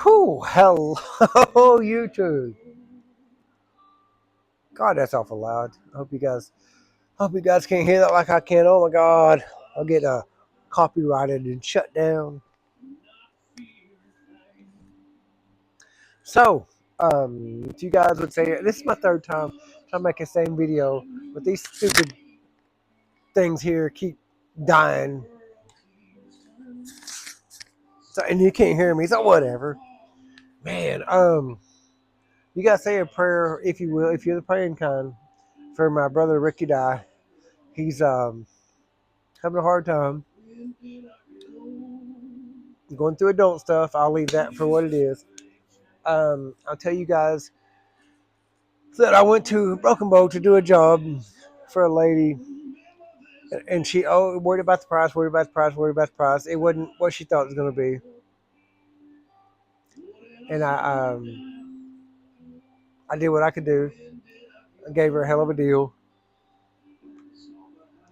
Whew, hello, YouTube. God, that's awful loud. I hope you guys can't hear that like I can. Oh my God, I'll get copyrighted and shut down. So, if you guys would say this is my third time trying to make the same video, but these stupid things here keep dying. So, and you can't hear me, so whatever. Man, you gotta say a prayer if you will, if you're the praying kind, for my brother Rickey Dye. He's having a hard time going through adult stuff. I'll leave that for what it is. I'll tell you guys that I went to Broken Bow to do a job for a lady, and she worried about the price, worried about the price, worried about the price. It wasn't what she thought it was going to be, and I did what I could do. I gave her a hell of a deal.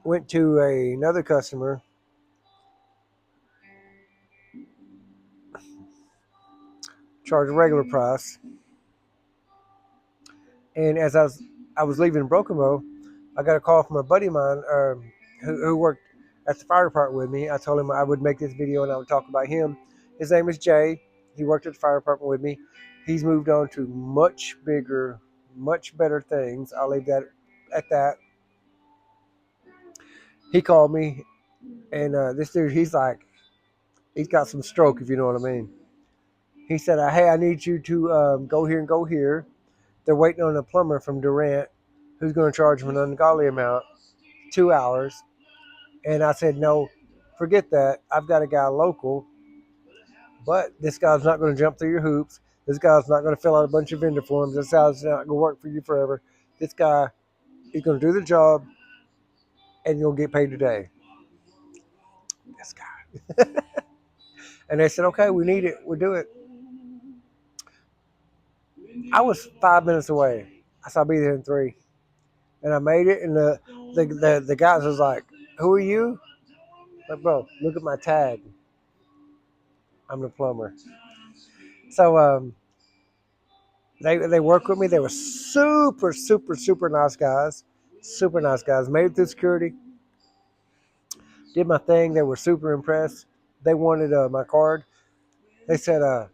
Went to another customer, charged a regular price, and as I was leaving Broken Bow, I got a call from a buddy of mine who worked at the fire department with me. I told him I would make this video and I would talk about him. His name is Jay. He worked at the fire department with me. He's moved on to much bigger, much better things. I'll leave that at that. He called me, and this dude, he's got some stroke, if you know what I mean. He said, hey, I need you to go here and go here. They're waiting on a plumber from Durant who's going to charge him an ungodly amount, 2 hours. And I said, no, forget that. I've got a guy local, but this guy's not going to jump through your hoops. This guy's not going to fill out a bunch of vendor forms. This guy's not going to work for you forever. This guy is going to do the job, and you'll get paid today. This guy. And they said, okay, we need it. We'll do it. I was 5 minutes away. I said, I'll be there in 3. And I made it, and the guys was like, who are you? Like, bro, look at my tag. I'm the plumber. So they worked with me. They were super, super, super nice guys. Super nice guys. Made it through security. Did my thing. They were super impressed. They wanted my card. They said, do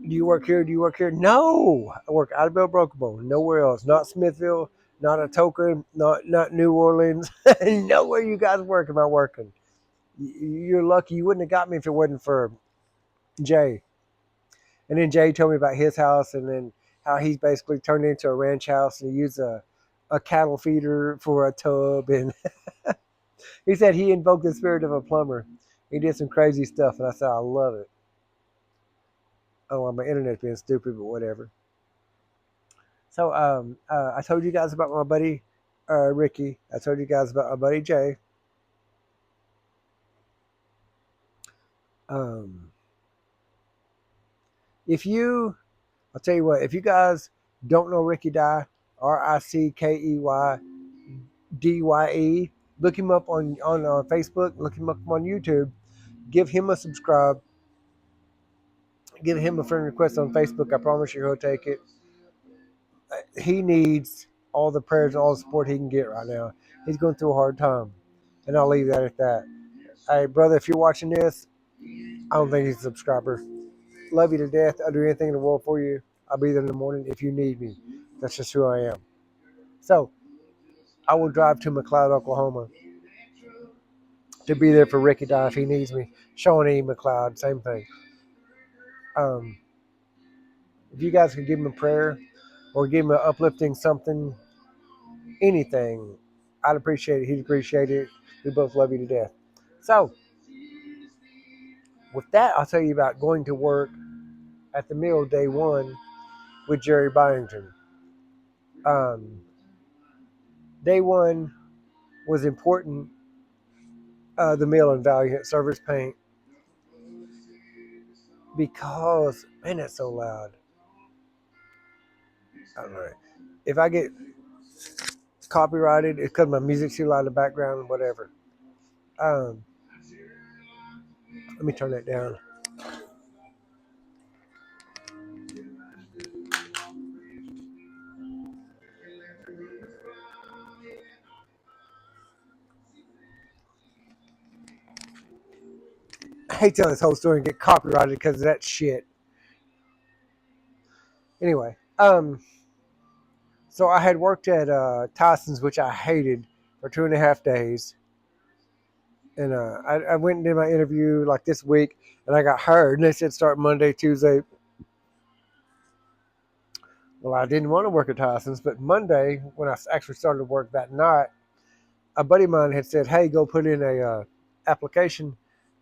you work here? Do you work here? No. I work out of Broken, nowhere else. Not Smithville. Not Atoka. Not New Orleans. Nowhere you guys work am I working. You're lucky. You wouldn't have got me if it wasn't for Jay. And then Jay told me about his house, and then how he's basically turned it into a ranch house, and he used a cattle feeder for a tub. And he said he invoked the spirit of a plumber. He did some crazy stuff, and I said, I love it. Oh, my internet's being stupid, but whatever. So I told you guys about my buddy Ricky. I told you guys about my buddy Jay. I'll tell you what, if you guys don't know Rickey Dye, RickeyDye, look him up on Facebook, look him up on YouTube, give him a subscribe, give him a friend request on Facebook. I promise you he'll take it. He needs all the prayers and all the support he can get right now. He's going through a hard time, and I'll leave that at that. Hey, brother, if you're watching this, I don't think he's a subscriber. Love you to death. I'll do anything in the world for you. I'll be there in the morning if you need me. That's just who I am. So I will drive to McLeod, Oklahoma to be there for Rickey Dye if he needs me. Shawnee, McLeod, same thing. If you guys could give him a prayer or give him an uplifting something, anything, I'd appreciate it. He'd appreciate it. We both love you to death. So with that, I'll tell you about going to work at the mill day one with Jerry Byington. Day one was important. The mill in Valiant Service Paint, because man, it's so loud. I don't know. If I get copyrighted, it's because my music's too loud in the background, whatever. Let me turn that down. I hate telling this whole story and get copyrighted because of that shit. Anyway, so I had worked at Tyson's, which I hated, for 2.5 days. And I went and did my interview like this week, and I got hired. And they said start Monday, Tuesday. Well, I didn't want to work at Tyson's, but Monday, when I actually started work that night, a buddy of mine had said, "Hey, go put in a application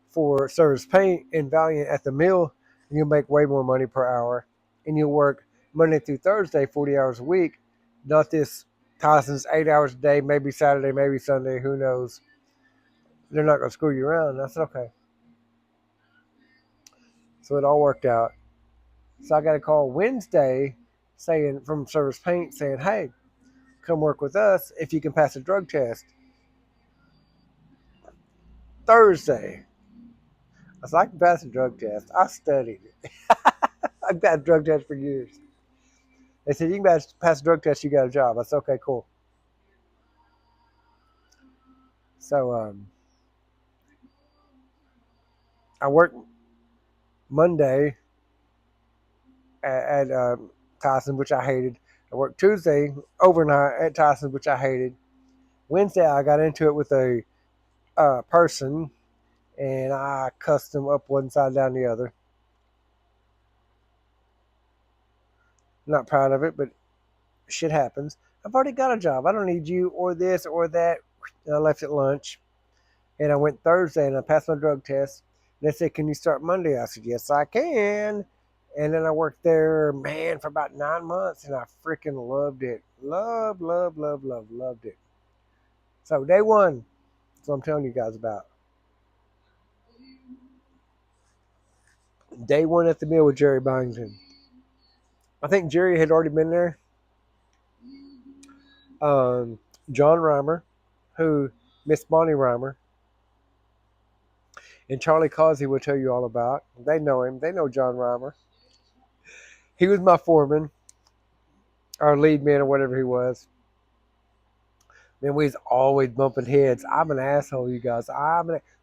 for service paint and Valiant at the mill, and you'll make way more money per hour, and you'll work Monday through Thursday, 40 hours a week, not this Tyson's 8 hours a day, maybe Saturday, maybe Sunday, who knows? They're not going to screw you around." And I said, "Okay." So it all worked out. So I got a call Wednesday saying from Service Paint saying, "Hey, come work with us if you can pass a drug test." Thursday, I said, "I can pass a drug test. I studied it. I've got a drug test for years." They said, "You can pass a drug test, you got a job." I said, "Okay, cool." So I worked Monday at Tyson, which I hated. I worked Tuesday overnight at Tyson, which I hated. Wednesday, I got into it with a person, and I cussed him up one side down the other. Not proud of it, but shit happens. I've already got a job. I don't need you or this or that. And I left at lunch, and I went Thursday, and I passed my drug test. And they said, "Can you start Monday?" I said, "Yes, I can." And then I worked there, man, for about 9 months, and I freaking loved it. Loved it. So day one, that's what I'm telling you guys about. Day one at the mill with Jerry Byington. I think Jerry had already been there. Um, John Reimer, who Miss Bonnie Reimer, and Charlie Causey will tell you all about. They know him. They know John Reimer. He was my foreman, our lead man, or whatever he was. Man, we was always bumping heads. I'm an asshole, you guys.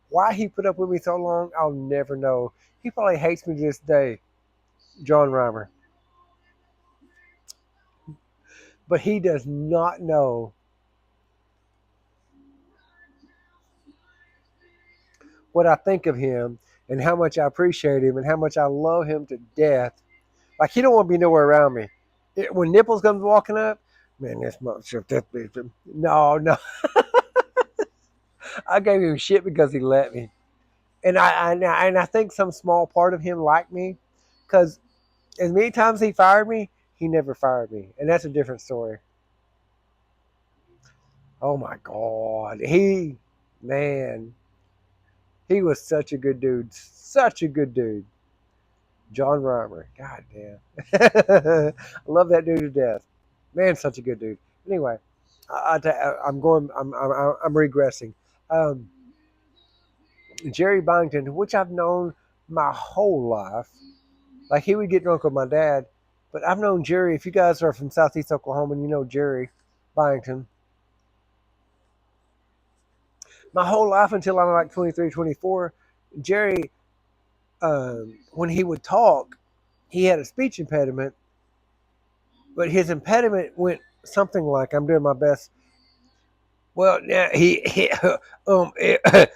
Why he put up with me so long, I'll never know. He probably hates me to this day, John Reimer. But he does not know what I think of him and how much I appreciate him and how much I love him to death. Like, he don't want to be nowhere around me. When Nipples comes walking up, man, this motherfucker, that bitch. No. I gave him shit because he let me. And I think some small part of him liked me because as many times he fired me, he never fired me. And that's a different story. Oh my God. Man, he was such a good dude. Such a good dude. John Reimer. God damn. I love that dude to death. Man, such a good dude. Anyway, I'm regressing. Um, Jerry Byington, which I've known my whole life. Like, he would get drunk with my dad, but I've known Jerry. If you guys are from Southeast Oklahoma and you know Jerry Byington, my whole life until I'm like 23, 24, Jerry, when he would talk, he had a speech impediment, but his impediment went something like, I'm doing my best. Well, now he went, I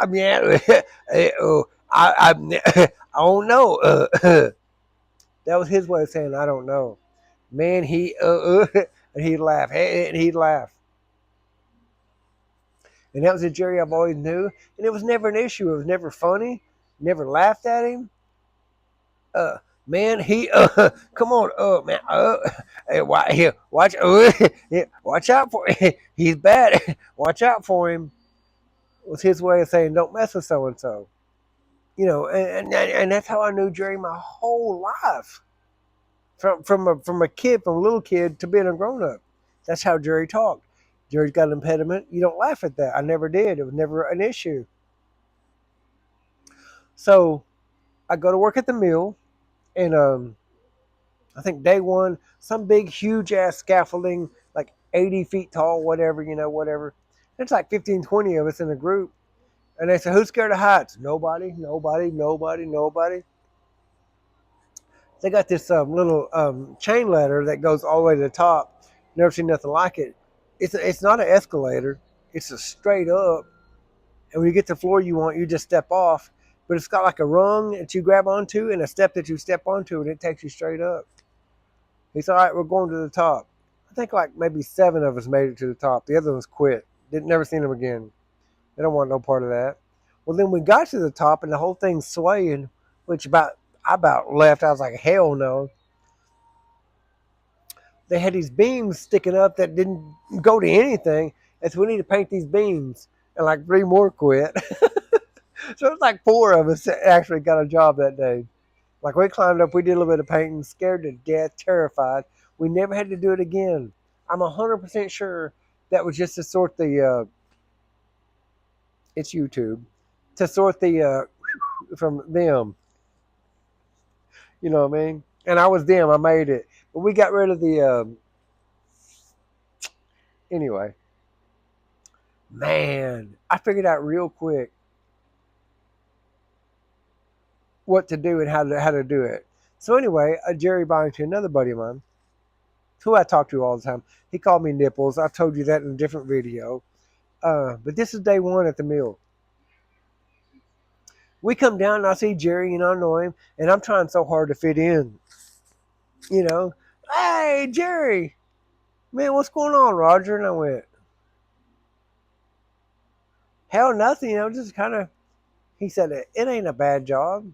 mean, I don't know. That was his way of saying, I don't know. Man, and he'd laugh, and he'd laugh. And that was a Jerry I've always knew. And it was never an issue. It was never funny. Never laughed at him. Uh, man, come on, man, hey, watch, watch out for him. He's bad. Watch out for him. Was his way of saying, don't mess with so and so. You know, and that's how I knew Jerry my whole life. From a kid, from a little kid to being a grown up. That's how Jerry talked. Jerry's got an impediment. You don't laugh at that. I never did. It was never an issue. So I go to work at the mill, and I think day one, some big, huge ass scaffolding, like 80 feet tall, whatever, whatever. There's like 15, 20 of us in a group. And they said, who's scared of heights? Nobody, nobody, nobody, nobody. They got this little chain ladder that goes all the way to the top. Never seen nothing like it. It's not an escalator. It's a straight up. And when you get to the floor you want, you just step off. But it's got like a rung that you grab onto and a step that you step onto, and it takes you straight up. He said, all right, we're going to the top. I think like maybe 7 of us made it to the top. The other ones quit. Didn't never seen them again. They don't want no part of that. Well, then we got to the top and the whole thing's swaying, which I about left. I was like, hell no. They had these beams sticking up that didn't go to anything. And so we need to paint these beams. And like 3 more quit. So it was like 4 of us that actually got a job that day. Like we climbed up, we did a little bit of painting, scared to death, terrified. We never had to do it again. I'm 100% sure that was just to sort the, it's YouTube, to sort the, from them. You know what I mean? And I was them, I made it. But we got rid of the, anyway. Man, I figured out real quick what to do and how to do it. So anyway, Jerry Byington, another buddy of mine, who I talk to all the time, he called me Nipples. I told you that in a different video. But this is day 1 at the mill. We come down and I see Jerry and I know him, and I'm trying so hard to fit in. You know, hey, Jerry, man, what's going on, Roger? And I went, hell, nothing, just kind of, he said, it ain't a bad job.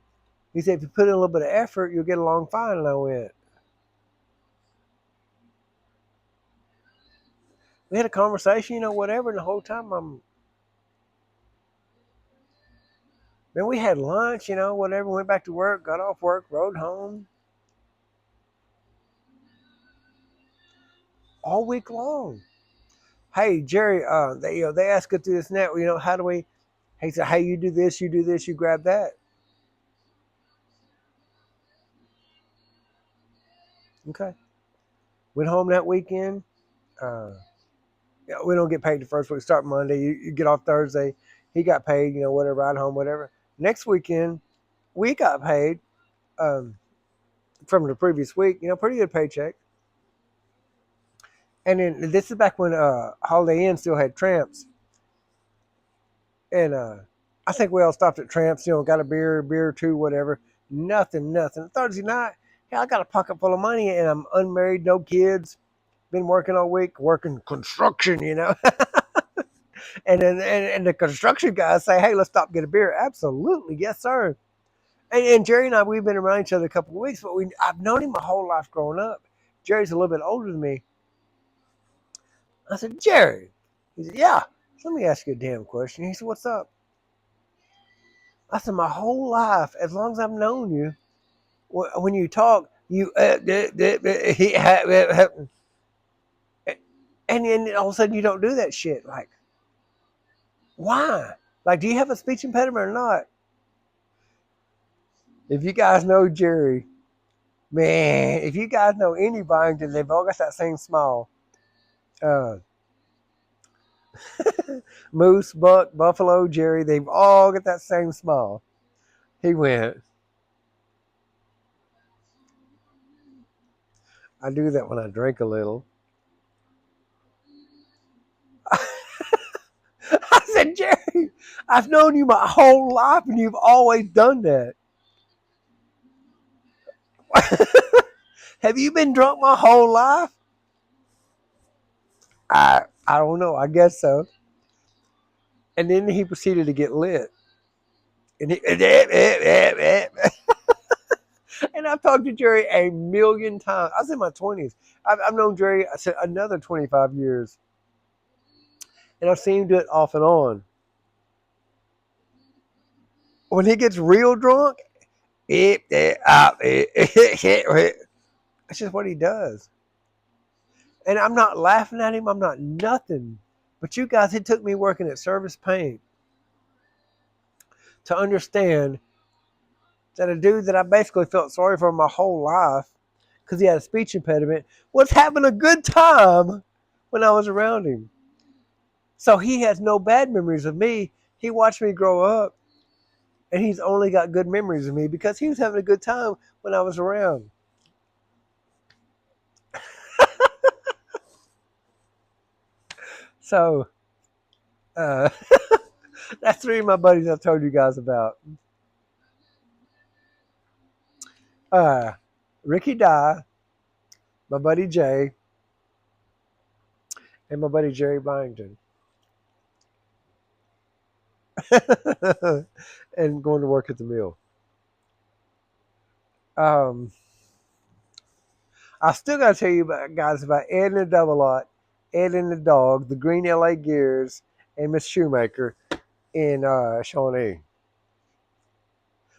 He said, if you put in a little bit of effort, you'll get along fine. And I went, we had a conversation, whatever, and the whole time then we had lunch, whatever, went back to work, got off work, rode home. All week long. Hey, Jerry, they ask us to do this and that, how do we, he said, hey, you do this, you grab that. Okay. Went home that weekend. We don't get paid the first week. Start Monday. You get off Thursday. He got paid, whatever, ride home, whatever. Next weekend, we got paid from the previous week, pretty good paycheck. And then this is back when Holiday Inn still had Tramps. And I think we all stopped at Tramps, got a beer or 2, whatever. Nothing. Thursday night, hey, I got a pocket full of money and I'm unmarried, no kids. Been working all week, working construction, and then and the construction guys say, hey, let's stop and get a beer. Absolutely, yes, sir. And Jerry and I, we've been around each other a couple of weeks, but I've known him my whole life growing up. Jerry's a little bit older than me. I said, Jerry. He said, yeah. Let me ask you a damn question. He said, what's up? I said, my whole life, as long as I've known you, when you talk, you and then all of a sudden you don't do that shit. Like, why? Like, do you have a speech impediment or not? If you guys know Jerry, man, if you guys know any Byington, they've all got that same smile. Moose, Buck, Buffalo, Jerry, they've all got that same smile. He went, I do that when I drink a little. I said, Jerry, I've known you my whole life and you've always done that. Have you been drunk my whole life? I don't know. I guess so. And then he proceeded to get lit. And and I've talked to Jerry a million times. I was in my 20s. I've known Jerry, I said, another 25 years. And I've seen him do it off and on. When he gets real drunk, that's just what he does. And I'm not laughing at him. I'm not nothing. But you guys, it took me working at Service Paint to understand that a dude that I basically felt sorry for my whole life because he had a speech impediment was having a good time when I was around him. So he has no bad memories of me. he watched me grow up, and he's only got good memories of me because he was having a good time when I was around. So uh, that's three of my buddies I told you guys about. Uh, Rickey Dye, my buddy Jay, and my buddy Jerry Byington. And going to work at the mill. Um, I still got to tell you about, guys, about Ed and the Double Lot, Ed and the Dog, the Green LA Gears, and Miss Shoemaker in Shawnee.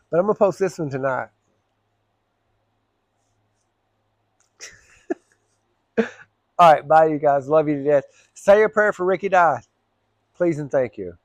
But I'm going to post this one tonight. All right, bye, you guys. Love you to death. Say a prayer for Rickey Dye. Please and thank you.